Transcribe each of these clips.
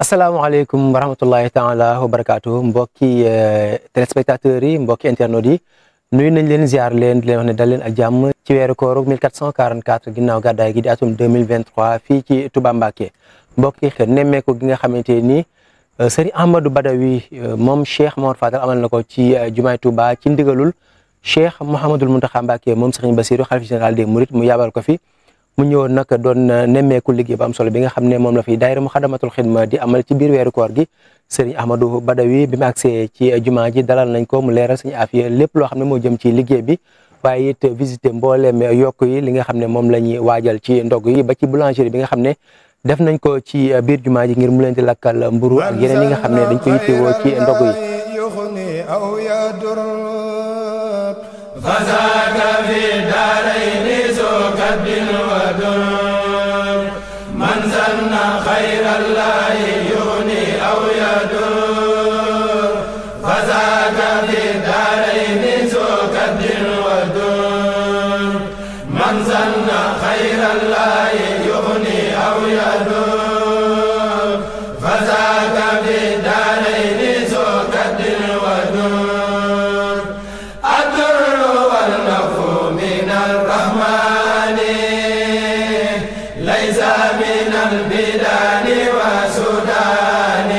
asalaamaaleykum wa rahmatullahi taala wa barakaatu mbokki téléspectateurs yi mbokki internautes yi nuyu nañ leen ziar leen di leen wax ne dal leen ak jàmm ci weeru kooru 1444 ginnaaw gàddaay gi di atum 2023 fii ci Touba Mbacké mbokki nemmeeku gi nga xamante ni Serigne Ahmadou Badawi moom Cheikh Mouhamadou Fadal amal na ko ci jumaay Touba ci ndigalul Cheikh Mouhamadoul Mountakha Mbacké moom Serigne Bassirou xalifa général des Mourides mu yabal ko fi mu ñëwoon nag doon nemmeeku liggéey bu am solo bi nga xam ne moom la fi daayira Muxaddamatul Xidma di amal ci biir weeru koor gi Serigne Ahmadou Badawi bi mu agsee ci jumaa ji dalal nañ ko mu leeral suñu afiya lépp loo xam ne moo jëm ci liggéey bi waaye it visité mbooleem yokk yi li nga xam ne moom la ñuy waajal ci ndog yi ba ci boulangerie bi nga xam ne def nañ ko ci biir jumaa ji ngir mu leen di lakkal mburu ak yeneen yi nga xam ne dañ ko yittewoo ci ndog yi من ظن خير الله يغني أو يدور فذاك في الدارين ذو كد ودور من ظن خير الله يغني أو يدور فذاك في الدارين ذو كد ودور الضر والنفع من الرحمن ليس من البلاد والسودان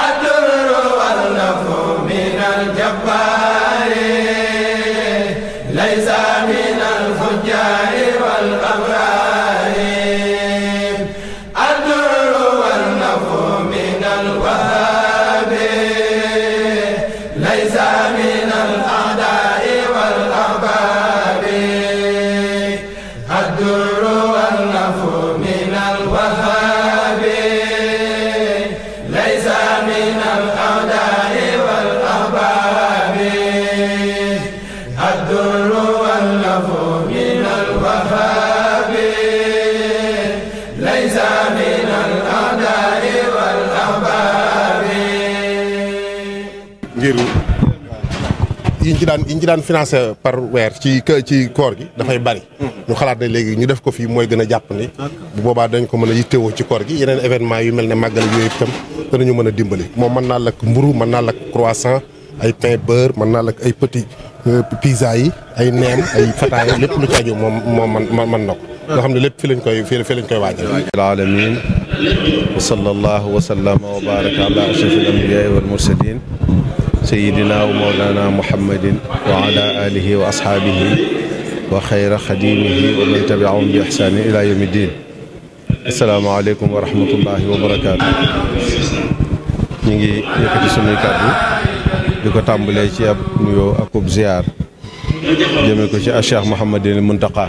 الضر والنفع من الجبار ليس من الفجار والأبرار الضر والنفع من الوهاب ليس من الأعداء والأحباب الضر والنفع من الوهاب ليس من الأعداء والأحباب الضر والنفع من الوهاب ليس من الأعداء والأحباب ngir yiñ ci daan financé par weer ci koor gi dafay bari ñu xalaat ne léegi ñu def ko fii mooy gën a jàpp ni bu boobaa dañ ko mën a yittewoo ci koor gi yeneen événement yu mel ne màggal yooyu itam danañu mën a dimbali moom mën naa lakk mburu mën naa lakk croissant ay pain beurre mën naa lakk ay petit pizza yi ay neem ay fataaya lépp lu ci aju moom man na ko nga xam ne lépp fi lañ koy waajal alamin wa sallallahu wa sallama wa baraka ala ashrafil anbiya'i wal mursalin sayyidina wa mawlana muhammadin wa ala alihi wa ashabihi wa xayra xadimihi wa man tabiahum bi ihsani ila yawmi din assalaamu aleykum wa rahmatullahi wa barakaatu ñu ngi yëkkati sunuy kàddu di ko tàmbalee ci ab nuyoo akub ziyaar jëme ko ci Cheikh Mouhamadoul Mountakha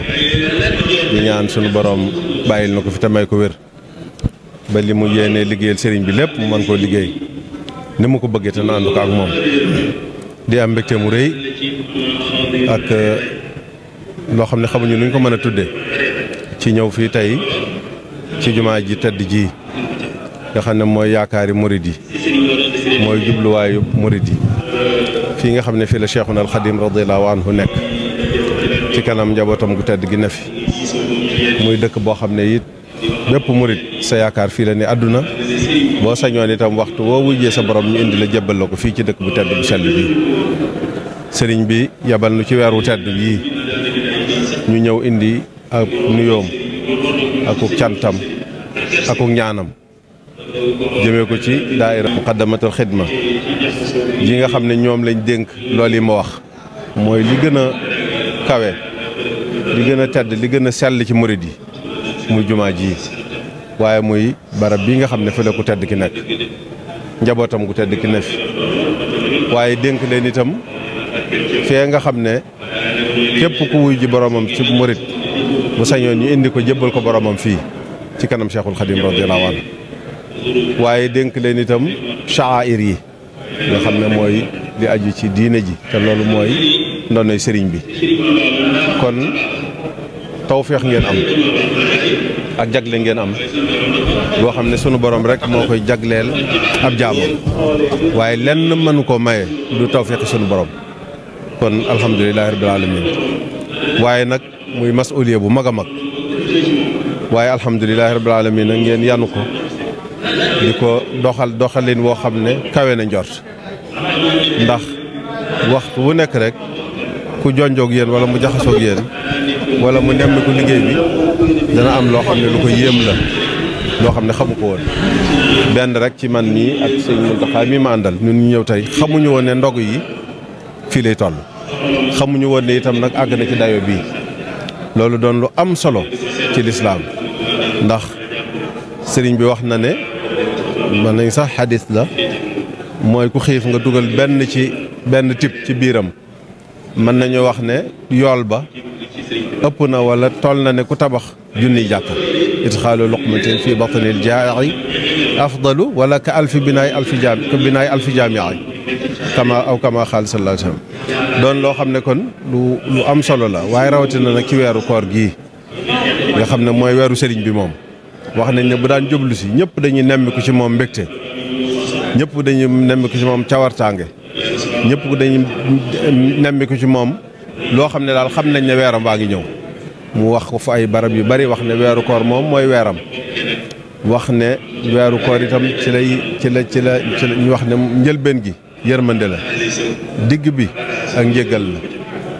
di ñaan sunu borom bàyyil na ko fi te may ko wér ba li mu yéene liggéeyal sëriñ bi lépp mu mën koo liggéey ni mu ko bëggee te na ànd ko ak moom di am mbégte mu rëy ak loo xam ne xamuñu nuñ ko mën a tudde ci ñëw fii tey ci jumaa ji tedd ji nga xam ne mooy yaakaari murid yi mooy jubluwaayu murid yi fii nga xam ne fii la Cheikhuna al Xadim radiyallahu anhu nekk ci kanam njabootam gu tedd gi ne fi muy dëkk boo xam ne it bépp murid sa yaakaar fii la ne àdduna boo sañoon itam waxtu woo wujjee sa borom ñu indi la jébbal la ko fii ci dëkk bu tedd bu sell bi sëriñ bi yabal nu ci weeru tedd bii ñu ñëw indi ak nuyoom akuk cantam akuk ñaanam jëmee ko ci daayira Muxaddamatul Xidma ji nga xam ne ñoom lañ dénk loolu yi ma wax mooy li gën a kawe li gën a tedd li gën a sell ci murid yi muy jumaa ji waaye muy barab bii nga xam ne fi la ku tedd ki nekk njabootam gu tedd ki ne fi waaye dénk leen itam fee nga xam ne képp ku wuy ji boromam ci murid bu sañoon ñu indi ko jébbal ko boromam fii ci kanam Cheikhul Khadim radiyallahu anhu waaye dénk leen itam sha'air yi nga xam ne mooy di aju ci diine ji te loolu mooy ndonoy sëriñ bi kon tawfeex ngeen am ak jagle ngeen am boo xam ne sunu borom rek moo koy jagleel ab jaamam waaye lenn mënu koo maye du tawfeexi sunu borom kon alhamdulilahi rabbil alamin waaye nag muy masuliya bu mag a mag waaye alhamdulilahi rabbil alamin nag ngeen yanu ko di ko doxalin woo xam ne kawe na njort ndax waxtu wu nekk rek ku jonjoog yéen wala mu jaxasoog yéen wala mu nemm ko liggéey bi dana am loo xam ne lu ko yéem la loo xam ne xamu ko woon. benn rek ci man nii ak sëñ Muntaxa mi ma àndal ñun ñu ñëw tey xamuñu woon ne ndog yi fii lay toll xamuñu woon ne itam nag àgg na ci dayo bii loolu doon lu am solo ci lislaam ndax sëriñ bi wax na ne mën nañ sax xadis la mooy ku xiif nga dugal benn tib ci biiram mën nañu wax ne yool ba ëpp na wala toll na ne ku tabax junniy jàkka idxaalu luqmatin fi batnil jaa'i afdalu wala ka alfi binaay alfi jaami'i kama xaal sallallahu alayhi wa sallam doon loo xam ne kon lu am solo la waaye rawatina nag ci weeru koor gii nga xam ne mooy weeru sëriñ bi moom wax nañ ne bu daan jublu si ñëpp dañuy nemmiku ci moom mbégte ñëpp dañuy nemmiku ci moom cawartaange ñëpp dañuy nemmiku ci moom loo xam ne daal xam nañ ne weeram baa ngi ñëw mu wax ko fa ay barab yu bari wax ne weeru koor moom mooy weeram wax ne weeru koor itam ci la ñu wax ne njëlbeen gi yërmande la digg bi ak njéggal la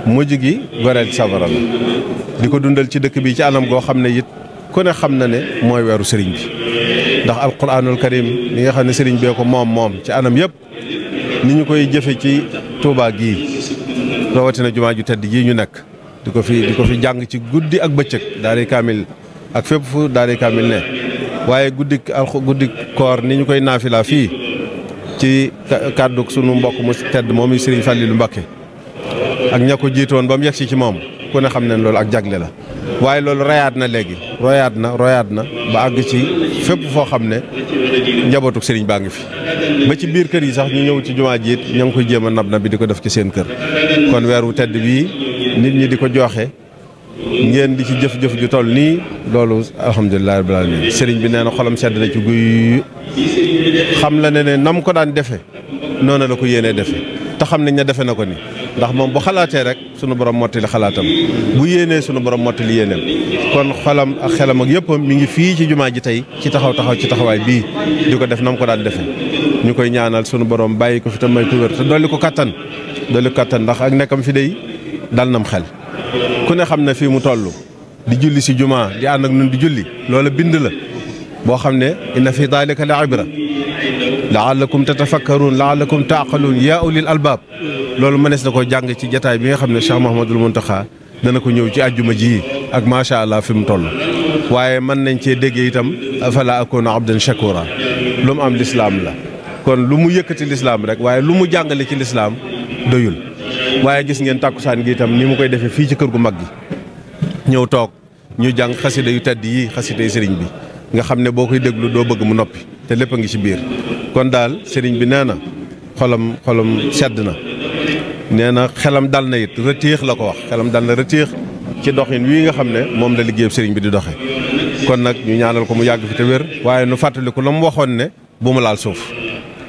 mujj gi goreel safara la di ko dundal ci dëkk bi ci anam goo xam ne it ku ne xam na ne mooy weeru sëriñ bi ndax alquranul karim li nga xam ne sëriñ bee ko moom ci anam yëpp ni ñu koy jëfe ci Tuubaa gii rawatina jumaa ju tedd jii ñu nekk di ko fi jàng ci guddi ak bëccëg daari kaamil ak fépp fu daari kaamil ne waaye guddi koor ni ñu koy naafila fii ci kàddu sunu mbokk mu tedd moom i Sëriñ Fàllilu Mbàkke ak ña ko jiitoon ba mu yegsi ci moom ku ne xam ne loolu ak jagle la waaye loolu royaat na léegi royaat na ba àgg ci fépp foo xam ne njabootuk sëriñ baa ngi fi ba ci biir kër yi sax ñu ñëw ci jumaa ji it ña ngi koy jéem a nab bi di ko def ci seen kër kon weeru tedd bii nit ñi di ko joxe ngeen di ci jëf-jëf ju toll nii loolu alhamdulilah rabbil alamin sëriñ bi nee na xolam sedd na ci guy xam la ne nam ko daan defe noonu la ko yéenee defe te xam nañ ne defe na ko ni ndax moom bu xalaatee rek sunu borom mottali xalaatam bu yéenee sunu borom mottali yéeneem kon xolam ak xelam ak yëpp mi ngi fii ci jumaa ji tey ci taxawaay bii di ko def nam ko daan defe ñu koy ñaanal sunu borom bàyyi ko fi te may ko wér te dolli ko kattan ndax ak nekkam fi day dal nam xel ku ne xam ne fii mu toll di julli si jumaa di ànd ak nun di julli loola bind la boo xam ne inna fi daalika la ibra laallakum tatafakkaruun laallakum taaqaluun yaa ulil albaab loolu mënees na ko jàng ci jataay bi nga xam ne Cheikh Mouhamadoul Mountakha dana ko ñëw ci àjjuma ji ak macha allah fi mu toll waaye mën nañ cee déggee itam afala akuna abdan shakura lu mu am lislaam la kon lu mu yëkkati lislaam rek waaye lu mu jàngale ci lislaam doyul waaye gis ngeen tàkkusaan gi itam ni mu koy defee fii ci kër gu mag gi ñëw toog ñu jàng xasida yu tedd yi xasida yu sëriñ bi nga xam ne boo koy déglu doo bëgg mu noppi te lépp a ngi ci biir kon daal sëriñ bi nee na xolam sedd na nee na xelam dal na it rëtiix la ko wax xelam dal na rëtiix ci doxin wii nga xam ne moom la liggéeyam sëriñ bi di doxe kon nag ñu ñaanal ko mu yàgg fi te wér waaye nu fàttaliku la mu waxoon ne bu mu laal suuf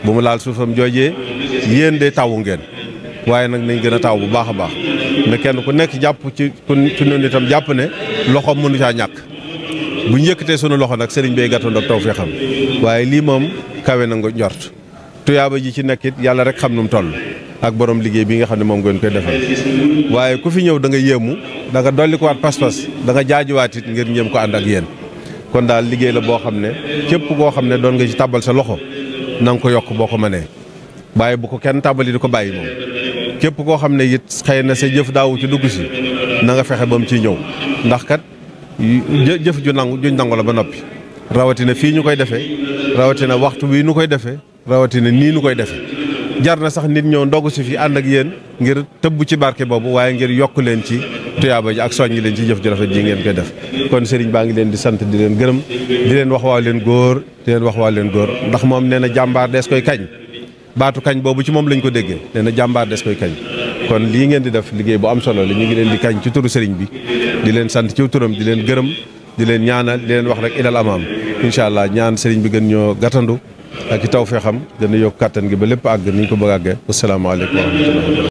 bu mu laal suufam joojee yéen de tawu ngeen waaye nag nañ gën a taw bu baax a baax ne kenn ku nekk jàpp ci noonu itam jàpp ne loxoom mënu caa ñàkk bu ñu yëkkatee sunu loxo nag sëriñ bay gàttandoog taw fee xam waaye lii moom kawe na nga njort tuyaaba ji ci nekkit yàlla rek xam nu mu toll ak borom liggéey bi nga xam ne moom ngeen koy defal waaye ku fi ñëw da nga yéemu da nga dolli ko waat pas-pas da nga jaajuwaat it ngir ñëm ko ànd ak yéen kon daal liggéey la boo xam ne képp koo xam ne doon nga ci tàbbal sa loxo na nga ko yokk boo ko mënee waaye bu ko kenn tàbbali di ko bàyyi moom képp koo xam ne it xëy na sa jëf daawu ci dugg si na nga fexe ba mu ciy ñëw ndax kat jëf juñ nangu la ba noppi rawatina fii ñu koy defee rawatina waxtu bii nu koy defee rawatina nii nu koy defee jar na sax nit ñëw ndogu si fi ànd ak yéen ngir tëbb ci barke boobu waaye ngir yokk leen ci tuyaaba ji ak soññi leen ci jëf ju rafet ji ngeen koy def kon sëriñ baa ngi leen di sant di leen gërëm di leen wax waa leen góor ndax moom nee na jàmbaar dees koy kañ baatu kañ boobu ci moom lañ ko déggee nee na jàmbaar des koy kañ kon lii ngeen di def liggéey bu am solo la ñu ngi leen di kañ ci turu sëriñ bi di leen sant ci turam di leen gërëm di leen ñaanal di leen wax rek ilal amaam incha allah ñaan sëriñ bi gën ñoo gàttandu ak i taw fee xam gën a yokk kàttan gi ba lépp àgg ni ñu ko bëgg a àggee wasalaamaaleykum wa rahmatulah.